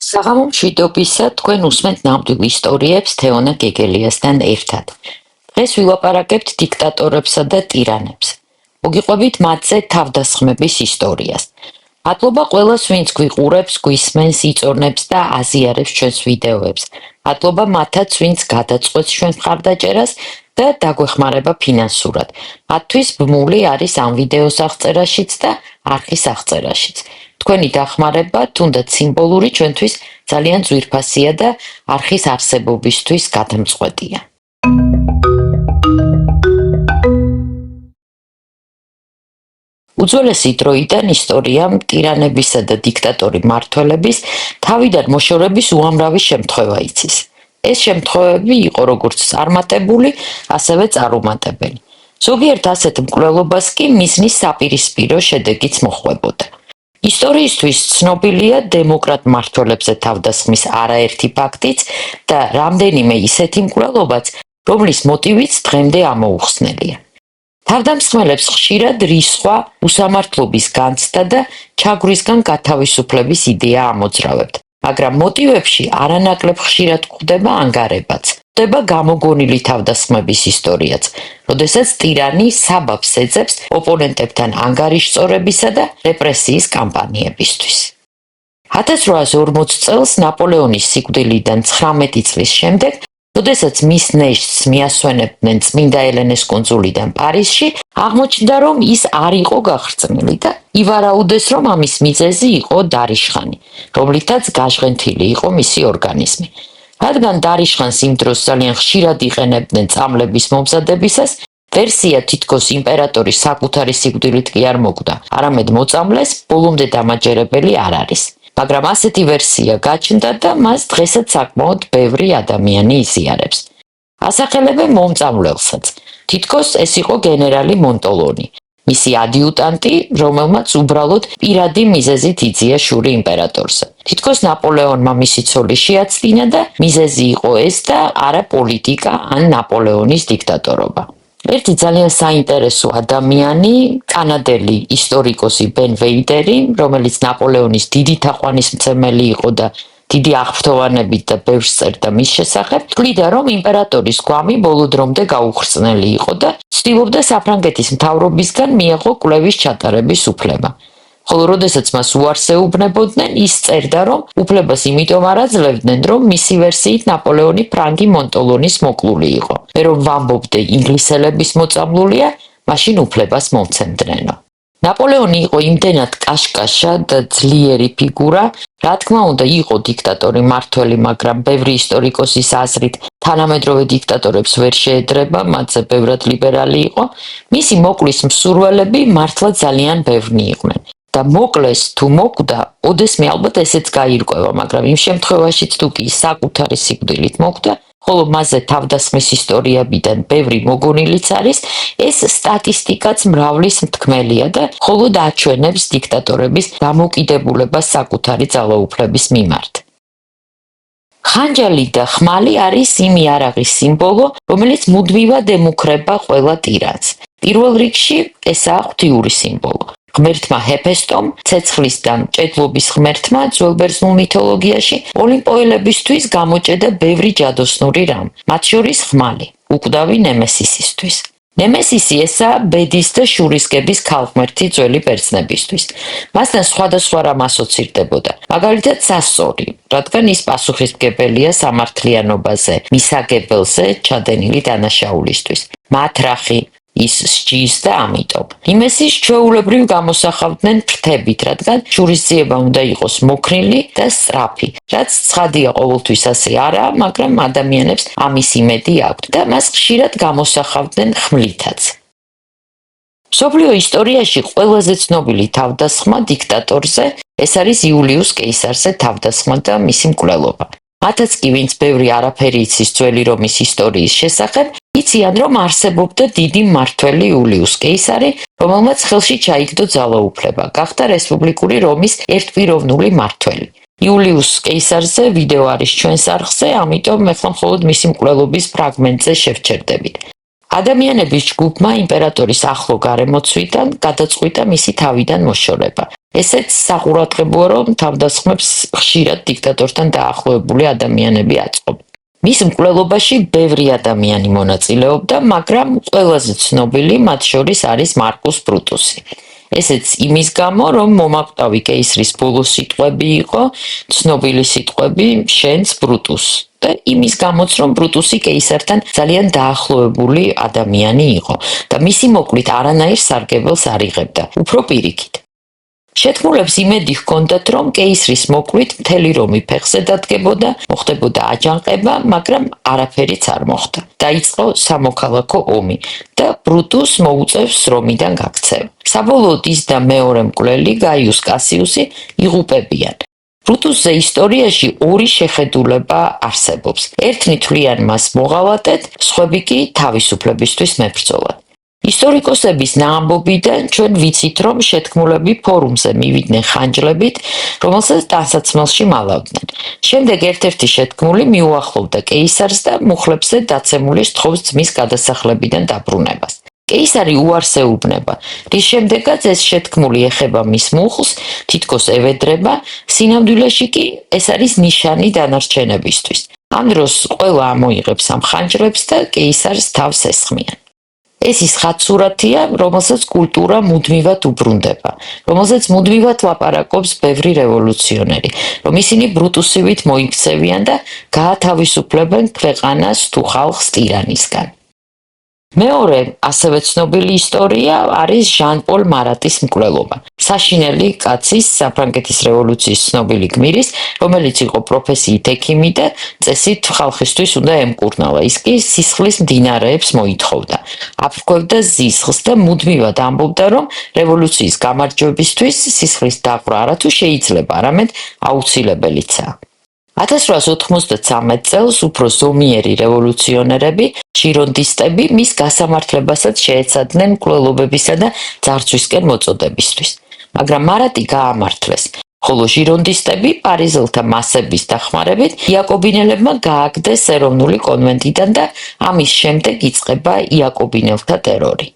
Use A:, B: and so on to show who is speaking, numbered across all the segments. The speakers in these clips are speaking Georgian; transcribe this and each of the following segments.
A: საღამო მშვიდობისა, თქვენ უსმენთ ნამდვილ ისტორიებს თეონა გეგელიასთან ერთად. დღეს ვილაპარაკებთ დიქტატორებსა და ტირანებს. მოგიყვებით მათზე თავდასხმების ისტორიას. მადლობა ყველას, ვინც გვიყურებს, გვისმენს, იწორნებს და აზიარებს ჩვენს ვიდეოებს. მადლობა მათაც, ვინც გადაწყვეტს ჩვენ მხარდაჭერას და დაგვეხმარება ფინანსურად. მათთვის ბმული არის ამ ვიდეოს აღწერაშიც და არხის აღწერაშიც. თქვენი დახმარება, თუნდაც სიმბოლური, ჩვენთვის ძალიან ძვირფასია და არხის არსებობისთვის გადამწყვეტია. უძველესი დროიდან ისტორიამ ტირანებისა და დიქტატორი მმართველების თავიდან მოშორების უამრავი შემთხვევა იცის. ეს შემთხვევები იყო როგორც წარმატებული, ასევე წარუმატებელი. ზოგიერთ ასეთ მკვლელობას კი მიზნის საპირისპირო შედეგიც მოჰყვებოდა. ისტორიისთვის ცნობილია დემოკრატ მმართველებზე თავდასხმის არაერთი ფაქტიც და რამდენიმე ისეთი მკვლელობაც, რომლის მოტივიც დღემდე ამოუხსნელია. თავდამსხმელებს ხშირად რისხვა, უსამართლობის განცდა და ჩაგვრისგან გათავისუფლების იდეა ამოძრავებთ, მაგრამ მოტივებში არანაკლებ ხშირად გვხვდება ანგარებაც. ხდება გამოგონილი თავდასხმების ისტორიაც, როდესაც ტირანი საბაბს ეძებს ოპონენტებთან ანგარიშწორებისა და რეპრესიის კამპანიებისთვის. 1840 წელს ნაპოლეონის სიკვდილიდან 19 წლის შემდეგ, როდესაც მის ნეშტს მიასვენებდნენ წმინდა ელენეს კუნძულიდან პარიზში, აღმოჩნდა, რომ ის არ იყო გახრძნილი და ივარაუდეს, რომ ამის მიზეზი იყო დარიშხანი, რომლითაც გაჟღენთილი იყო მისი ორგანიზმი. რადგან დარიშხანს იმ დროს ძალიან ხშირად იყენებდნენ წამლების მომზადებისას, ვერსია თითქოს იმპერატორი საკუთარი სიკვდილით კი არ მოკვდა, არამედ მოწამლეს, ბოლომდე დამაჯერებელი არ არის. მაგრამ ასეთი ვერსია გაჩნდა და მას დღესაც საკმაოდ ბევრი ადამიანი იზიარებს. ასახელებენ მომწამლელსაც. თითქოს ეს იყო გენერალი მონტოლონი, მისი ადიუტანტი, რომელმაც უბრალოდ პირადი მიზეზით იძია შური იმპერატორზე. თითქოს ნაპოლეონმა მისი ცოლი შეაცდინა და მიზეზი იყო ეს და არა პოლიტიკა ან ნაპოლეონის დიქტატორობა. ერთი ძალიან საინტერესო ადამიანი, კანადელი ისტორიკოსი ბენ ვეიდერი, რომელიც ნაპოლეონის დიდი თაყვანისმცემელი იყო და დიდი აღფრთოვანებით და ბევრს წერდა მის შესახებ, თვლიდა, რომ იმპერატორის გვამი ბოლო დრომდე გაუხრწნელი იყო და ცდილობდა საფრანგეთის მთავრობისგან მიეღო კვლევის ჩატარების უფლება. ხოლო როდესაც მას უარს ეუბნებოდნენ, ის წერდა, რომ უფლებას იმიტომ არ აძლევდნენ, რომ მისი ვერსიით ნაპოლეონი ფრანგი მონტოლონის მოკლული იყო. მე რომ ვამბობდე ინგლისელების მოწამლულია, მაშინ უფლებას მომცემდნენო. ნაპოლეონი იყო იმდენად კაშკაშა და ძლიერი ფიგურა, რა თქმა უნდა იყო დიქტატორი მმართველი, მაგრამ ბევრი ისტორიკოსის აზრით თანამედროვე დიქტატორებს ვერ შეედრება, მათზე ბევრად ლიბერალი იყო. მისი მოკლის მსურველები მართლა ძალიან ბევრნი იყვნენ. და მოკლეს თუ მოკვდა, ოდესმე ალბათ ესეც გაირკვევა, მაგრამ იმ შემთხვევაშიც თუ კი საკუთარი სიკვდილით მოკვდა, ხოლო მასზე თავდასხმის ისტორიებიდან ბევრი მოგონილიც არის, ეს სტატისტიკაც მრავლის მთქმელია და მხოლოდ აჩვენებს დიქტატორების დამოკიდებულებას საკუთარი ძალაუფლების მიმართ. ხანჯალი და ხმალი არის იმ იარაღის სიმბოლო, რომელიც მუდმივად ემუქრება ყველა ტირანს. პირველ რიგში ესაა ღვთიური სიმბოლო. ღმერთმა ჰეფესტომ, ცეცხლის და მჭედლობის ღმერთმა ძველბერძნულ მითოლოგიაში ოლიმპოელებისთვის გამოჭედა ბევრი ჯადოსნური რამ, მათ შორის ხმალი, უკვდავი ნემესისისთვის. ნემესისი ესაა ბედის და შურისკების ქალღმერთი ძველი ბერძნებისთვის. მასთან სხვადასხვა რამ ასოცირდებოდა, მაგალითად სასორი, რადგან ის პასუხისმგებელია სამართლიანობაზე, მისაგებელზე ჩადენილი დანაშაულისთვის. მათრახი, ის სჯის და ამიტომ. იმესის ჩვეულებრივ გამოსახავდნენ ფრთებით, რადგან შურისძიება უნდა იყოს მოქნილი და სწრაფი, რაც ცხადია ყოველთვის ასე არაა, მაგრამ ადამიანებს ამის იმედი აქვთ და მას ხშირად გამოსახავდნენ ხმლითაც. მსოფლიო ისტორიაში ყველაზე ცნობილი თავდასხმა დიქტატორზე, ეს არის იულიუს კეისარზე თავდასხმა და მისი მკვლელობა. მათაც კი, ვინც ბევრი არაფერი იცის ძველი რომის ისტორიის შესახებ, იციან, რომ არსებობდა დიდი მმართველი იულიუს კეისარი, რომელმაც ხელში ჩაიგდო ძალაუფლება, გახდა რესპუბლიკური რომის ერთპიროვნული მმართველი. იულიუს კეისარზე ვიდეო არის ჩვენს არხზე, ამიტომ ეხლა მხოლოდ მისი მკვლელობის ფრაგმენტზე შევჩერდებით. ადამიანების ჯგუფმა იმპერატორის ახლო გარემოცვიდან გადაწყვიტა მისი თავიდან მოშორება. ესეც საყურადღებოა, რომ თავდასხმებს ხშირად დიქტატორთან დაახლოებული ადამიანები აწყობენ. მის მკვლელობაში ბევრი ადამიანი მონაწილეობდა, მაგრამ ყველაზე ცნობილი მათ შორის არის მარკუს ბრუტუსი. ესეც იმის გამო, რომ მომაკვდავი კეისრის ბოლო სიტყვები იყო ცნობილი სიტყვები შენს ბრუტუს და იმის გამოც, რომ ბრუტუსი კეისართან ძალიან დაახლოებული ადამიანი იყო და მისი მოკლით არანაირ სარგებელს არ იღებდა, უფრო პირიქით. შეთქმულებს იმედი ჰქონდათ, რომ კეისრის მოკლით მთელი რომი ფეხზე დადგებოდა, მოხდებოდა აჯანყება, მაგრამ არაფერიც არ მოხდა. დაიწყო სამოქალაქო ომი და ბრუტუს მოუწევს რომიდან გაქცევა. საბოლოოდ ის და მეორე მკვლელი გაიუს კასიუსი იღუპებიან. ბრუტუსზე ისტორიაში ორი შეხედულება არსებობს. ერთნი თვლიან მას მოღალატედ, სხვები კი თავისუფლებისთვის მებრძოლად. ისტორიკოსების ნაამბობიდან ჩვენ ვიცით, რომ შეთქმულები ფორუმზე მივიდნენ ხანჯლებით, რომელსაც ტანსაცმელში მალავდნენ. შემდეგ ერთ-ერთი შეთქმული მიუახლოვდა კეისარს და მუხლებზე დაცემული სთხოვს ძმის გადასახლებიდან დაბრუნებას. კეისარი უარს ეუბნება, რის შემდეგაც ეს შეთქმული ეხება მის მუხლს, თითქოს ევედრება, სინამდვილეში კი ეს არის ნიშანი დანარჩენებისთვის. ამ დროს ყველა ამოიღებს ამ ხანჯლებს და კეისარს თავს ესხმიან. ეს ის ხატსურათია, რომელსაც კულტურა მუდმივად უბრუნდება, რომელსაც მუდმივად ლაპარაკობს ბევრი რევოლუციონერი, რომ ისინი ბრუტუსივით მოიქცევიან და გაათავისუფლებენ ქვეყანას თუ ხალხს ტირანისგან. მეორე, ასევე ცნობილი ისტორია არის ჟან-პოლ მარატის მკვლელობა. საშინელი კაცის, საფრანგეთის რევოლუციის ცნობილი გმირის, რომელიც იყო პროფესიით ექიმი და წესით ხალხისთვის უნდა ემკურნალა. ის კი სისხლის მდინარეებს მოითხოვდა, აფრქვევდა ზისხლს და მუდმივად ამბობდა, რომ რევოლუციის გამარჯვებისთვის სისხლის დაღვრა არათუ შეიძლება, არამედ აუცილებელიცაა. 1893 წელს უფრო ზომიერი რევოლუციონერები, ჟირონდისტები მის გასამართლებასაც შეეცადნენ მკვლელობებისა და ძარცვისკენ მოწოდებისთვის. მაგრამ მარატი გაამართლეს, ხოლო ჟირონდისტები პარიზელთა მასების დახმარებით იაკობინელებმა გააგდეს ეროვნული კონვენტიდან და ამის შემდეგ იწყება იაკობინელთა ტერორი.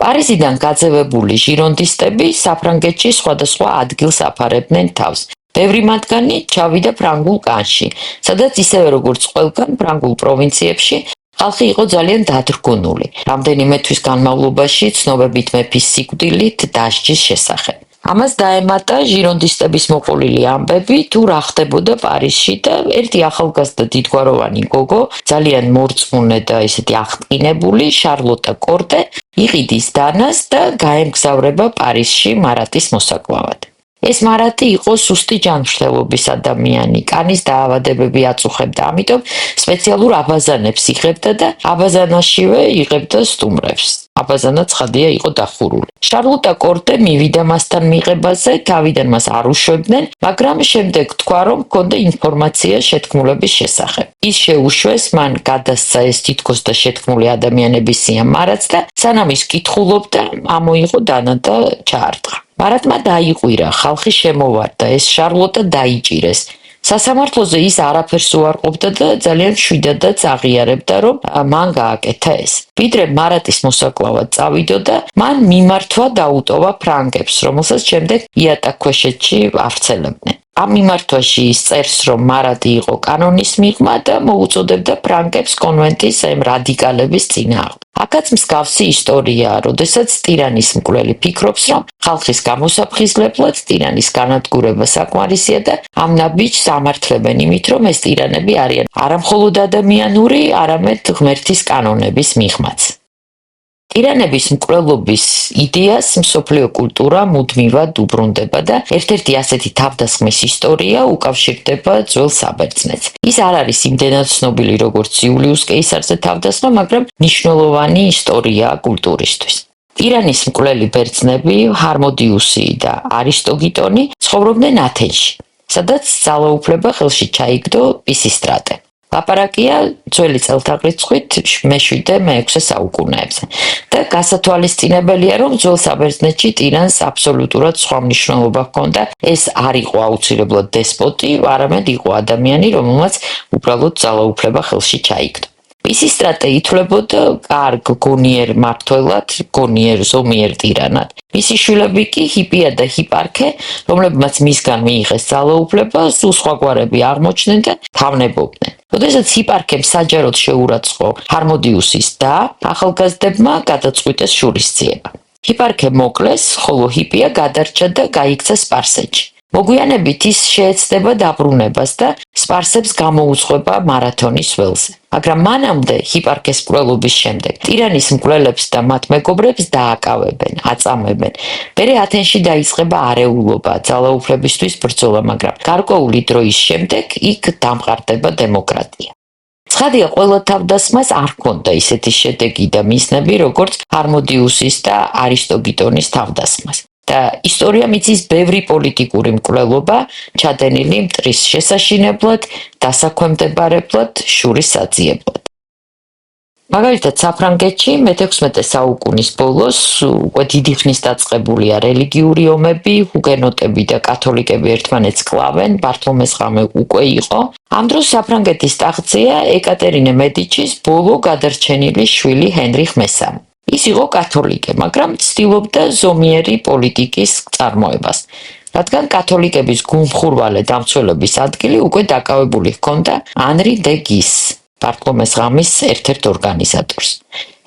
A: პარიზიდან გაძევებული ჟირონდისტები საფრანგეთში სხვადასხვა ადგილს აფარებდნენ თავს. ბევრი მათგანი ჩავიდა ფრანგულ კანში, სადაც ისევე როგორც ყველგან ფრანგულ პროვინციებში ხალხი იყო ძალიან დადრგუნული. რამდენიმე თვის განმავლობაში ცნობებით მეფის სიკვდილით დასჯის შესახებ. ამას დაემატა ჟირონდისტების მოყოლილი ამბები თუ რა ხდებოდა პარიზში და ერთი ახალგაზრდა დიდგვაროვანი გოგო, ძალიან მორწმუნე და ისეთი აღტკინებული შარლოტა კორტე იყიდის დანას და გაემგზავრება პარიზში მარატის მოსაკლავად. ეს მარატი იყო სუსტი ჯანმრთელობის ადამიანი, კანის დაავადებები აწუხებდა, ამიტომ სპეციალურ აბაზანებს იღებდა და აბაზანაშივე იღებდა სტუმრებს. აბაზანა ცხადია იყო დახურული. შარლოტა კორტე მივიდა მასთან მიღებაზე, თავიდან მას არ უშვებდნენ, მაგრამ შემდეგ თქვა, რომ ჰქონდა ინფორმაცია შეთქმულების შესახებ. ის შეუშვეს, მან გადასცა ეს თითქოს და შეთქმული ადამიანების სია მარატს და სანამ ის კითხულობდა, ამოიღო დანა და ჩაარტყა. მარატმა დაიყვირა, ხალხი შემოვარდა, ეს შარლოტა დაიჭირეს. სასამართლოზე ის არაფერს უარყოფდა და ძალიან მშვიდადაც აღიარებდა, რომ მან გააკეთა ეს. ვიდრე მარატის მოსაკლავად წავიდოდა, მან მიმართვა დაუტოვა ფრანგებს, რომელსაც შემდეგ იატაკქვეშეთში ავრცელებდნენ. ამ მიმართვაში ის წერს, რომ მარატი იყო კანონის მიღმა და მოუწოდებდა ფრანგებს კონვენტის რადიკალების წინააღმდეგ. აქაც მსგავსი ისტორიაა, როდესაც ტირანის მკვლელი ფიქრობს, რომ ხალხის გამოსაფხიზლებლად ტირანის განადგურება საკმარისია და ამ ნაბიჯს ამართლებენ იმით, რომ ეს ტირანები არიან არამხოლოდ ადამიანური, არამედ ღმერთის კანონების მიღმაც. ტირანების მკვლელობის იდეას მსოფლიო კულტურა მუდმივად უბრუნდება და ერთ-ერთი ასეთი თავდასხმის ისტორია უკავშირდება ძველ საბერძნეთს. ის არ არის იმდენად ცნობილი როგორც იულიუს კეისარზე თავდასხმა, მაგრამ მნიშვნელოვანი ისტორიაა კულტურისთვის. ტირანის მკვლელი ბერძნები, ჰარმოდიუსი და არისტოგიტონი ცხოვრობდნენ ათენში, სადაც ძალაუფლება ხელში ჩაიგდო პისისტრატე. ლაპარაკია ძველი წელთაღრიცხვით მე-7-მე-6 საუკუნეებზე და გასათვალისწინებელია, რომ ძველ საბერძნეთში ტირანს აბსოლუტურად სხვა მნიშვნელობა ჰქონდა. ეს არ იყო აუცილებლად დესპოტი, არამედ იყო ადამიანი, რომელმაც უბრალოდ ძალაუფლება ხელში ჩაიგდო. მისი სტრატე ითვლებოდა კარგ გონიერ მმართველად, გონიერ ზომიერ ტირანად. მისი შვილები კი ჰიპია და ჰიპარქე, რომლებმაც მისგან მიიღეს ძალაუფლება, სულ სხვაგვარები აღმოჩნდნენ და თავნებობდნენ. როდესაც ჰიპარქემ საჯაროდ შეურაცხო ჰარმოდიუსის და ახალგაზრდებმა გადაწყვიტეს შურისძიება. ჰიპარქე მოკლეს, ხოლო ჰიპია გადარჩა და გაიქცა სპარსეთში. მოგვიანებით ის შეეცდება დაბრუნებას და სპარსებს გამოუძღვება მარათონის ველზე. მაგრამ მანამდე ჰიპარქეს მკვლელობის შემდეგ ტირანის მკვლელებს და მათ მეგობრებს დააკავებენ, აწამებენ. მერე ათენში დაიწყება არეულობა, ძალაუფლებისთვის ბრძოლა, მაგრამ გარკვეული დროის შემდეგ იქ დამყარდება დემოკრატია. ცხადია, ყველა თავდასხმას არ ჰქონდა ისეთი შედეგი და მიზნები, როგორც ჰარმოდიუსის და არისტოგიტონის თავდასხმას. და ისტორია მიცის ბევრი პოლიტიკური მკვლელობა, ჩადენილი მტრის შესაშინებლად, დასაქვემდებარებლად, შურის საძიებლად. მაგალითად, საფრანგეთში მე-16 საუკუნის ბოლოს უკვე დიდი ხნის დაწყებულია რელიგიური ომები, ჰუგენოტები და კათოლიკები ერთმანეთს კლავენ, ბართლომეს ღამე უკვე იყო. ამ დროს საფრანგეთის ტახტზეა ეკატერინე მედიჩის ბოლო გადარჩენილი შვილი ჰენრიხ მესამე. ის იყო კათოლიკე, მაგრამ ცდილობდა ზომიერი პოლიტიკის წარმოებას. რადგან კათოლიკების გულმხურვალე დამცველების ადგილი უკვე დაკავებული ჰქონდა ანრი დე გის, ბართლომეს ღამის ერთ-ერთ ორგანიზატორს.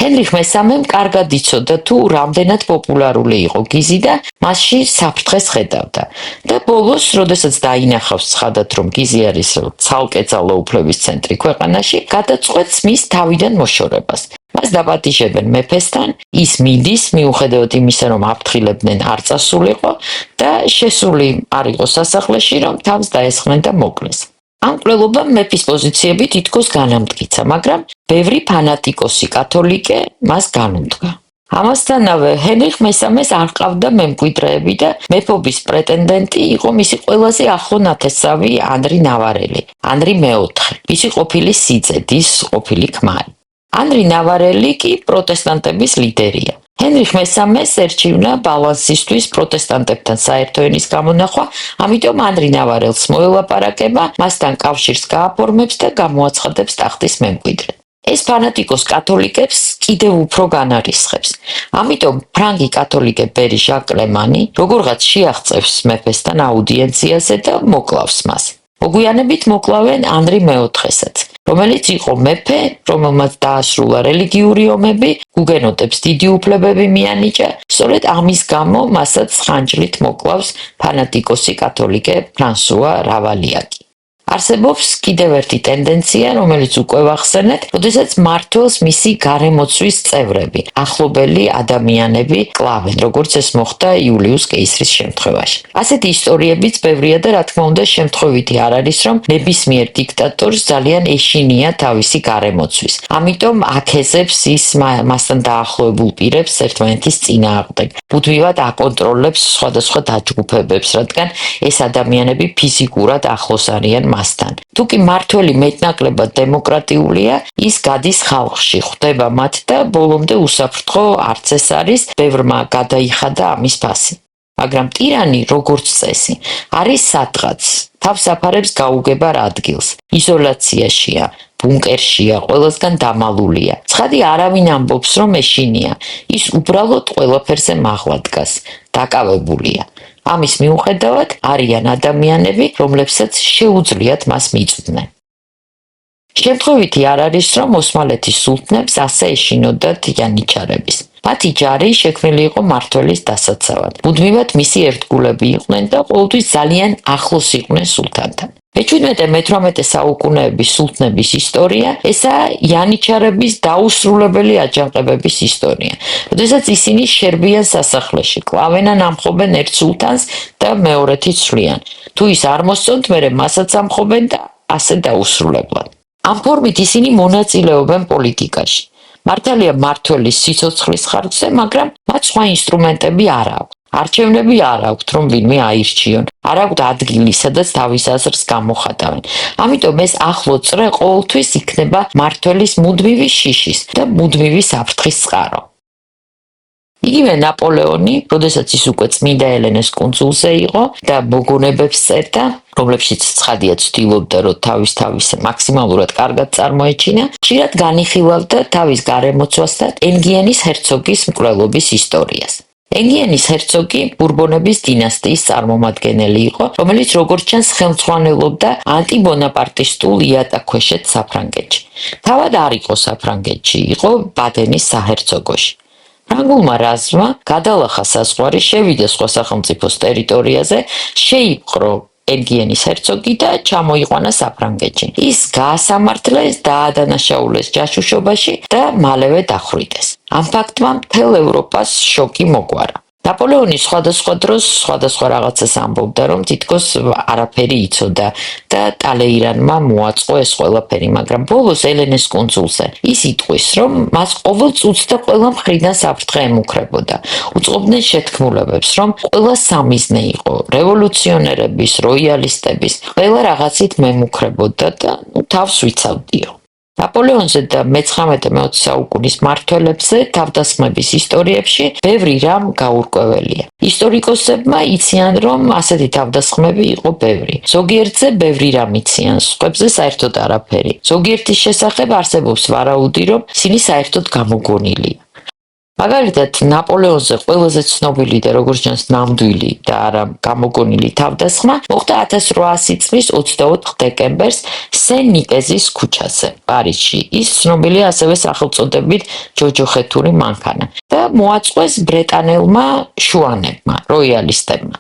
A: ჰენრიხ მესამემ კარგად იცოდა თუ რამდენად პოპულარული იყო გიზი და მასში საფრთხეს ხედავდა. და ბოლოს, როდესაც დაინახავს ცხადად, რომ გიზი არის ცალკე ძალაუფლების ცენტრი ქვეყანაში, გადაწყვეტს მის თავიდან მოშორებას. მას დაპატიჟებენ მეფესთან, ის მიდის, მიუხედავად იმისა, რომ აფრთხილებდნენ არ წასულიყო და შესული არ იყო სასახლეში, რომ თავს დაესხნენ და მოკლეს. ამ მკვლელობამ მეფის პოზიციები თითქოს განამტკიცა, მაგრამ ბევრი ფანატიკოსი კათოლიკე მას განუდგა. ამასთანავე, ჰენრიხ მესამეს არ ჰყავდა მემკვიდრეები და მეფობის პრეტენდენტი იყო მისი ყველაზე ახლო ნათესავი ანრი ნავარელი, ანრი მეოთხე, მისი ყოფილი სიძე-დის ყოფილი ქმარი. ანრი ნავარელი კი პროტესტანტების ლიდერია. ჰენრიხ მესამეს ერჩივნა ბალანსისთვის პროტესტანტებთან საერთო ენის გამონახვა, ამიტომ ანრი ნავარელს მოელაპარაკება, მასთან კავშირს გააფორმებს და გამოაცხადებს ტახტის მემკვიდრედ. ეს ფანატიკოს კათოლიკებს კიდევ უფრო განარისხებს. ამიტომ ფრანგი კათოლიკე ბერი ჟაკ კლემანი როგორღაც შეაღწევს მეფესთან აუდიენციაზე და მოკლავს მას. მოგვიანებით მოკლავენ ანრი მეოთხესაც, რომელიც იყო მეფე, რომელმაც დაასრულა რელიგიური ომები, ჰუგენოტებს დიდი უფლებები მიანიჭა, სწორედ ამის გამო მასაც ხანჯლით მოკლავს ფანატიკოსი კათოლიკე ფრანსუა რავალიაკი. არსებობს კიდევ ერთი ტენდენცია, რომელიც უკვე ვახსენეთ, როდესაც მმართველს მისი გარემოცვის წევრები, ახლობელი ადამიანები კლავენ, როგორც ეს მოხდა იულიუს კეისრის შემთხვევაში. ასეთი ისტორიებიც ბევრია და რა თქმა უნდა შემთხვევითი არ არის, რომ ნებისმიერ დიქტატორს ძალიან ეშინია თავისი გარემოცვის. ამიტომ აკეზებს ის მასთან დაახლოებულ პირებს ერთმანეთის წინააღმდეგ. მუდმივად აკონტროლებს სხვადასხვა დაჯგუფებებს, რადგან ეს ადამიანები ფიზიკურად ახლოს არიან მასთან. თუ კი მმართველი მეტნაკლებად დემოკრატიულია, ის გადის ხალხში, ხვდება მათ და ბოლომდე უსაფრთხო არც ეს არის, ბევრმა გადაიხადა ამის ფასი. მაგრამ ტირანი, როგორც წესი, არის სადღაც, თავს აფარებს გაუგებარ ადგილს, იზოლაციაშია, ბუნკერშია, ყველასგან დამალულია. ცხადი არავინ ამბობს, რომ ეშინია, ის უბრალოდ ყველაფერზე მაღლა დგას, დაკავებულია. ამის მიუხედავად არიან ადამიანები, რომლებსაც შეუძლიათ მას მიწვდნენ. შემთხვევითი არ არის, რომ ოსმალეთის სულთნებს ასე ეშინოდათ იანიჩარების. მათი ჯარი შექმნილი იყო მმართველის დასაცავად. მუდმივად მისი ერთგულები იყვნენ და ყოველთვის ძალიან ახლოს იყვნენ სულთანთან. მე-17-მე-18 საუკუნეების სულთნების ისტორია, ესაა იანიჩარების დაუსრულებელი აჯანყებების ისტორია. როდესაც ისინი შერბიან სასახლეში, კლავენ ან ამხობენ ერთ სულთანს და მეორეთი ცვლიან. თუ ის არ მოსწონთ, მერე მასაც ამხობენ და ასე დაუსრულებლად. ამ ფორმით ისინი მონაწილეობენ პოლიტიკაში. მართალია მმართველის სიცოცხლის ხარჯზე, მაგრამ მათ სხვა ინსტრუმენტები არ აქვს. არჩევნები არ აქვთ, რომ ვინმე აირჩიონ. არ აქვთ ადგილი, სადაც თავის აზრს გამოხატავენ. ამიტომ ეს ახლო წრე ყოველთვის იქნება მმართველის მუდმივი შიშის და მუდმივი საფრთხის წყარო. იგივე ნაპოლეონი, როდესაც ის უკვე წმინდა ელენეს კუნძულზე იყო და მოგონებებს წერდა, რომლებშიც ცხადია ცდილობდა, რომ თავის მაქსიმალურად კარგად წარმოეჩინა, ხშირად განიხილავდა თავის გარემოცვას და ენგიენის ჰერცოგის მკვლელობის ისტორიას. ენგიენის ჰერცოგი ბურბონების დინასტიის წარმომადგენელი იყო, რომელიც როგორც ჩანს ხელმძღვანელობდა ანტიბონაპარტისტულ იატაკქვეშეთს საფრანგეთში. თავად არ იყო საფრანგეთში, იყო ბადენის საჰერცოგოში. ფრანგულმა რაზმმა გადალახა საზღვარი, შევიდა სხვა სახელმწიფოს ტერიტორიაზე, შეიპყრო ენგიენის ჰერცოგი და ჩამოიყვანა საფრანგეთში. ის გაასამართლეს, დაადანაშაულეს ჯაშუშობაში და მალევე დახვრიტეს. ამ ფაქტმა მთელ ევროპას შოკი მოგვარა. ნაპოლეონი სხვადასხვა დროს სხვადასხვა რაღაცას ამბობდა, რომ თითქოს არაფერი იცოდა და ტალეირანმა მოაწყო ეს ყველაფერი, მაგრამ ბოლოს ელენეს კუნძულზე ის იტყვის, რომ მას ყოველ წუთს და ყველა მხრიდან საფრთხე ემუქრებოდა. უწყობდნენ შეთქმულებებს, რომ ყველა სამიზნე იყო, რევოლუციონერების, როიალისტების, ყველა რაღაცით მემუქრებოდა და თავს ვიცავდიო. ნაპოლეონზე და მე-19-20 საუკუნის მმართველებზე თავდასხმების ისტორიებში ბევრი რამ გაურკვეველია. ისტორიკოსებმა იციან, რომ ასეთი თავდასხმები იყო ბევრი. ზოგიერთზე ბევრი რამ იციან, სხვებზე საერთოდ არაფერი. ზოგიერთის შესახებ არსებობს ვარაუდი, რომ ისინი საერთოდ გამოგონილია. მაგალითად, ნაპოლეონზე ყველაზე ცნობილი და როგორც ჩანს ნამდვილი და არა გამოგონილი თავდასხმა მოხდა 1800 წლის 24 დეკემბერს სენ-ნიკეზის ქუჩაზე, პარიზში. ის ცნობილია ასევე სახელწოდებით ჯოჯოხეთური მანქანა და მოაწყვეს ბრეტანელმა შუანებმა, როიალისტებმა.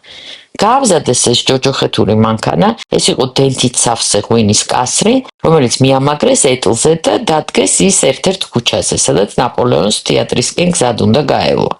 A: გაამზადეს ეს ჯოჯოხეთური მანქანა, ეს იყო დენთით სავსე ღვინის კასრი, რომელიც მიამაგრეს ეტლზე და დადგეს ის ერთ-ერთ ქუჩაზე, სადაც ნაპოლეონს თეატრისკენ გზად უნდა გაევლო.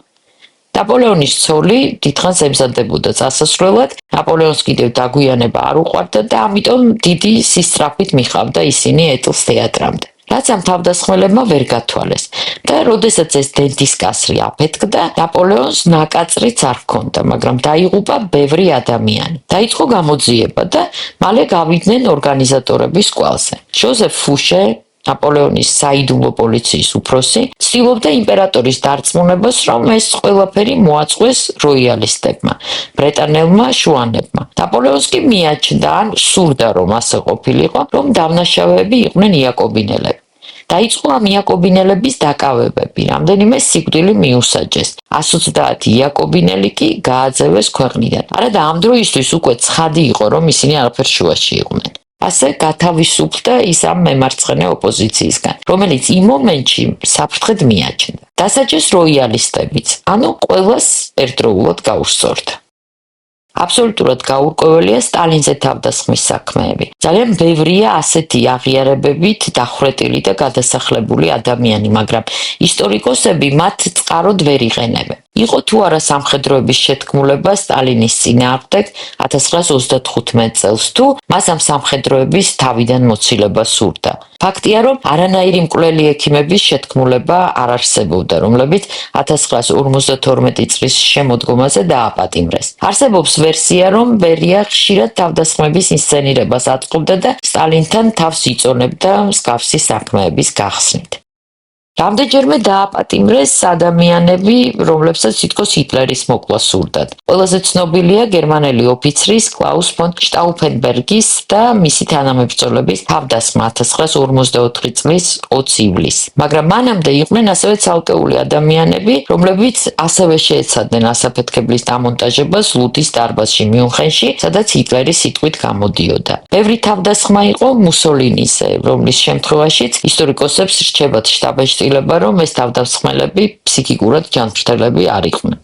A: ნაპოლეონის ცოლი დიდხანს ემზადებოდა წასასვლელად, ნაპოლეონს კიდევ დაგვიანება არ უყვარდა და ამიტომ დიდი სისწრაფით მიხავდა ისინი ეტლს თეატრამდე. რაც ამ თავდასხმელებმა ვერ გათვალეს და როდესაც ეს დენთის კასრი აფეთქდა, ნაპოლეონს ნაკაწრიც არ ჰქონდა, მაგრამ დაიღუპა ბევრი ადამიანი. დაიწყო გამოძიება და მალე გავიდნენ ორგანიზატორების კვალზე. ჟოზეფ ფუშე, ნაპოლეონის საიდუმლო პოლიციის უფროსი, ცდილობდა იმპერატორის დარწმუნებას, რომ ეს ყველაფერი მოაწყვეს როიალისტებმა, ბრეტანელმა შუანებმა. ნაპოლეონს კი მიაჩნდა, ან სურდა, რომ ასე ყოფილიყო, რომ დამნაშავეები იყვნენ იაკობინელები. დაიწყო ამ იაკობინელების დაკავებები, რამდენიმე სიკვდილი მიუსაჯეს. 130 იაკობინელი კი გააძევეს ქვეყნიდან. არა და ამ დროისთვის უკვე ცხადი იყო, რომ ისინი არაფერ შუაში იყვნენ. ასე გათავისუფლდა ის ამ მემარცხენე ოპოზიციისგან, რომელიც იმ მომენტში საფრთხედ მიაჩნდა. დასაჯეს როიალისტებიც, ანუ ყველას ერთდროულად გაუსწორდა. აბსოლუტურად გაურკვეველია სტალინზე თავდასხმის საქმეები. ძალიან ბევრია ასეთი აღიარებებით დახვრეტილი და გადასახლებული ადამიანი, მაგრამ ისტორიკოსები მათ წყაროდ ვერ იყენებენ. იყო თუ არა სამხედროების შეთქმულება სტალინის წინააღმდეგ 1935 წელს თუ მას ამ სამხედროების თავიდან მოცილება სურდა. ფაქტია, რომ არანაირი მკვლელი ექიმების შეთქმულება არ არსებობდა, რომლებიც 1952 წლის შემოდგომაზე დააპატიმრეს. არსებობს ვერსია, რომ ბერია ხშირად თავდასხმების ინსცენირებას აწყობდა და სტალინთან თავს იწონებდა მსგავსი საქმეების გახსნით. რამდენჯერმე დააპატიმრეს ადამიანები, რომლებსაც თითქოს ჰიტლერის მოკლა სურდათ. ყველაზე ცნობილია გერმანელი ოფიცრის კლაუს ფონ შტაუფენბერგის და მისი თანამებრძოლების თავდასხმა 1954 წლის 20 ივლისს. მაგრამ მანამდე იყვნენ ასევე ცალკეული ადამიანები, რომლებიც ასევე შეეცადნენ ასაფეთქებლის დამონტაჟებას ლუდის დარბაზში მიუნხენში, სადაც ჰიტლერი სიტყვით გამოდიოდა. ბევრი თავდასხმა იყო მუსოლინის, რომლის შემთხვევაშიც ისტორიკოსებს რჩებათ შტაბეში რომ ეს თავდასხმელები ფსიქიკურად ჯანმრთელები არ იყვნენ.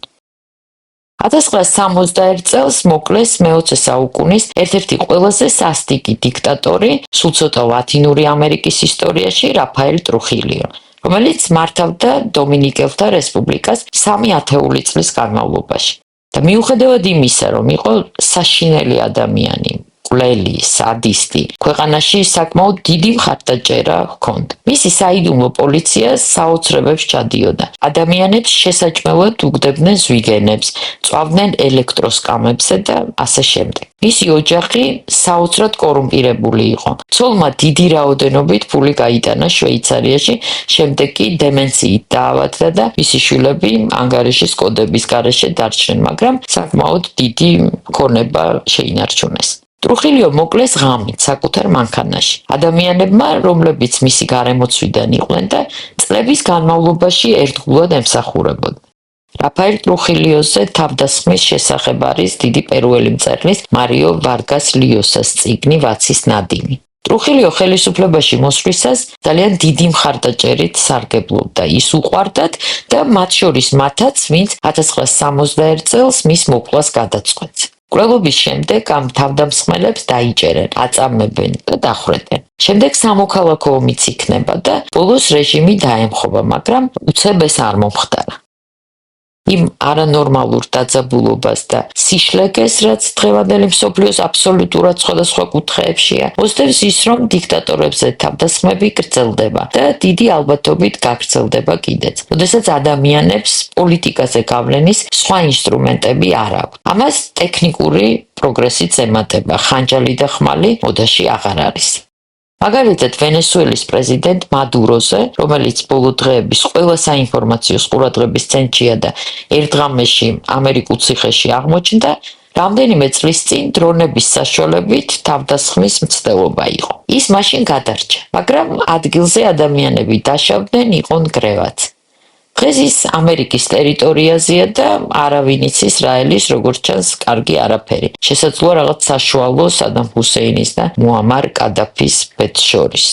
A: 1961 წელს მოკლეს მე-20 საუკუნის ერთ-ერთი ყველაზე სასტიკი დიქტატორი, სულ ცოტა ლათინური ამერიკის ისტორიაში, რაფაელ ტრუხილიო, რომელიც მართავდა დომინიკელთა რესპუბლიკას 3 ათეული წლის განმავლობაში. და მიუხედავად იმისა, რომ იყო საშინელი ადამიანი, მკვლელი, სადისტი. ქვეყანაში საკმაოდ დიდი მხარდაჭერა ჰქონდა. მისი საიდუმლო პოლიცია საოცრებებს ჩადიოდა. ადამიანებს შესაჭმელად უგდებდნენ ზვიგენებს, წვავდნენ ელექტროსკამებზე და ასე შემდეგ. მისი ოჯახი საოცრად კორუმპირებული იყო. ცოლმა დიდი რაოდენობით ფული გაიტანა შვეიცარიაში, შემდეგ კი დემენციით დაავადდა და მისი შვილები ანგარიშის კოდების გარეშე დარჩნენ, მაგრამ საკმაოდ დიდი ქონება შეინარჩუნეს. ტრუხილიო მოკლეს ღამით საკუთარ მანქანაში. ადამიანებმა, რომლებიც მისი გარემოცვიდან იყვნენ და წლების განმავლობაში ერთგულად ემსახურებოდნენ. რაფაელ ტრუხილიოზე თავდასხმის შესახებ არის დიდი პერუელი მწერლის მარიო ვარგას ლიოსას წიგნი ვაცის ნადიმი. ტრუხილიო ხელისუფლებაში მოსვლისას ძალიან დიდი მხარდაჭერით სარგებლობდა. ის უყვარდათ და მათ შორის მათაც, ვინც 1961 წელს მის მოკვლას გადაწყვეტს. მკვლელობის შემდეგ ამ თავდამსხმელებს დაიჭერენ, აწამებენ და დახრეტენ. შემდეგ სამოქალაქო ომიც იქნება და ბოლოს რეჟიმი დაემხობა, მაგრამ უცებ ეს არ მომხდარა. იმ არანორმალურ დაძაბულობას და სიშლეგეს, რაც დღევანდელი მსოფლიოს აბსოლუტურად სხვადასხვა კუთხეებშია, მოსდევს ის, რომ დიქტატორებზე თავდასხმები გრძელდება და დიდი ალბათობით გაგრძელდება კიდეც, როდესაც ადამიანებს პოლიტიკაზე გავლენის სხვა ინსტრუმენტები არ აქვთ. ამას ტექნიკური პროგრესიც ემატება, ხანჯალი და ხმალი მოდაში აღარ არის. მაგალითად, ვენესუელის პრეზიდენტ მადუროზე, რომელიც ბოლო დღეების ყველა საინფორმაციო ყურადღების ცენტრია და ერთღამეში ამერიკულ ციხეში აღმოჩნდა, რამდენიმე წლის წინ დრონების საშუალებით თავდასხმის მცდელობა იყო. ის მაშინ გადარჩა, მაგრამ ადგილზე ადამიანები დაშავდნენ, იყო ნგრევაც. დღეს ის ამერიკის ტერიტორიაზეა და არავინ იცის რა ელის, როგორც ჩანს, კარგი არაფერი. შესაძლოა რაღაც საშუალო სადამ ჰუსეინის და მუამარ კადაფის ბედს შორის.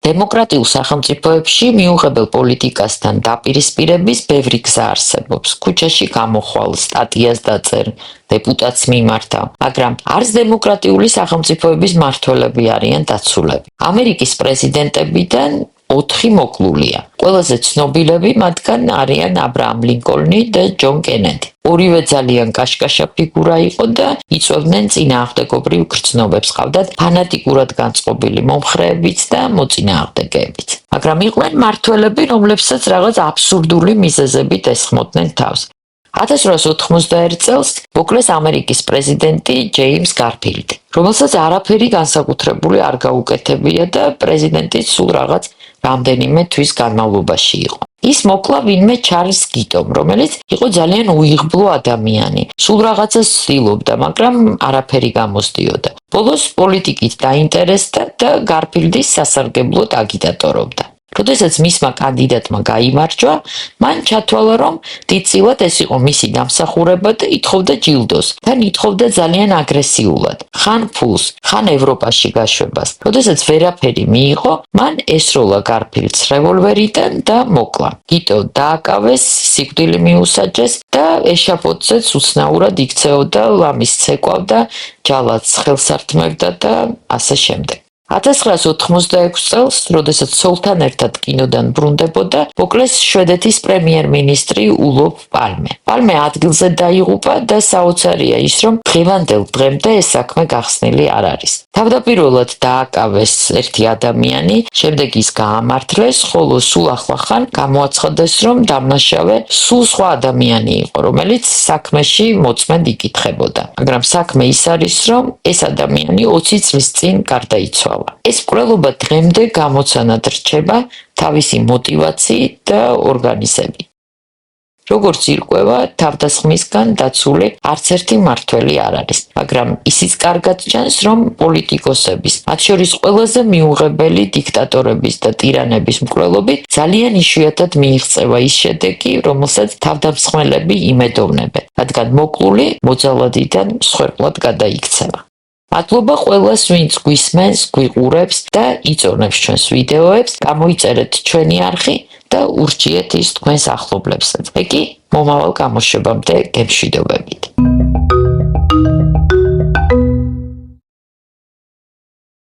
A: დემოკრატიულ სახელმწიფოებში მიუღებელ პოლიტიკასთან დაპირისპირების ბევრი გზა არსებობს. ქუჩაში გამოხვალ, სტატიას დაწერ, დეპუტატს მიმართა, მაგრამ არც დემოკრატიული სახელმწიფოების მმართველები არიან დაცულები. ამერიკის პრეზიდენტებიდან 4 მოკლულია. ყველაზე ცნობილები მათგან არიან აბრაამ ლინკოლნი და ჯონ კენედი. ორივე ძალიან კაშკაშა ფიგურა იყო და იწვევდნენ წინააღმდეგობრივ გრძნობებს, ყავდათ ფანატიკურად განწყობილი მომხრეებიც და მოწინააღმდეგეებიც. მაგრამ იყვნენ მმართველები, რომლებსაც რაღაც აბსურდული მიზეზებით ესხმოდნენ თავს. 1891 წელს მოკლეს ამერიკის პრეზიდენტი ჯეიმს გარფილდი, რომელსაც არაფერი განსაკუთრებული არ გაუკეთებია და პრეზიდენტიც სულ რაღაც რამდენიმე თვის განმავლობაში იყო. ის მოკლა ვინმე ჩარლზ გიტომ, რომელიც იყო ძალიან უიღბლო ადამიანი. სულ რაღაცას ცდილობდა, მაგრამ არაფერი გამოსდიოდა. ბოლოს პოლიტიკით დაინტერესდა და გარფილდის სასარგებლოდ აგიტატორობდა. როდესაც მისმა კანდიდატმა გაიმარჯვა, მან ჩათვალა, რომ დიდწილად ეს იყო მისი დამსახურება და ითხოვდა ჯილდოს. თან ითხოვდა ძალიან აგრესიულად, ხან ფულს, ხან ევროპაში გაშვებას. როდესაც ვერაფერი მიიღო, მან ესროლა გარფილდს რევოლვერიდან და მოკლა. გიტო დააკავეს, სიკვდილი მიუსაჯეს და ეშაფოდზეც უცნაურად იქცეოდა, ლამის ცეკვავდა, ჯალათს ხელს ართმევდა და ასე შემდეგ. 1986 წელს, როდესაც ცოლთან ერთად კინოდან ბრუნდებოდა, მოკლეს შვედეთის პრემიერ-მინისტრი ულოფ პალმე. პალმე ადგილზე დაიღუპა და საოცარია ის, რომ დღევანდელ დღემდე ეს საქმე გახსნილი არ არის. თავდაპირველად დააკავეს ერთი ადამიანი, შემდეგ ის გაამართლეს, ხოლო სულ ახლახან გამოაცხადეს, რომ დამნაშავე სულ სხვა ადამიანი იყო, რომელიც საქმეში მოწმედ იკითხებოდა. მაგრამ საქმე ის არის, რომ ეს ადამიანი 20 წლის წინ გარდაიცვალა. ეს მკვლელობა დღემდე გამოცანად რჩება თავისი მოტივაციით და ორგანიზებით. როგორც ირკვევა, თავდასხმისგან დაცული არც ერთი მმართველი არ არის, მაგრამ ისიც კარგად ჩანს, რომ პოლიტიკოსების, მათ შორის ყველაზე მიუღებელი დიქტატორების და ტირანების მკვლელობით ძალიან იშვიათად მიიღწევა ის შედეგი, რომელსაც თავდამსხმელები იმედოვნებენ, რადგან მოკლული მოძალადიდან მსხვერპლად გადაიქცევა. მადლობა ყველას, ვინც გვისმენს, გვიყურებს და იწონებს ჩვენს ვიდეოებს, გამოიწერეთ ჩვენი არხი და ურჩიეთ ის თქვენს ახლობლებსაც. მე კი მომავალ გამოშვებამდე გემშვიდობებით.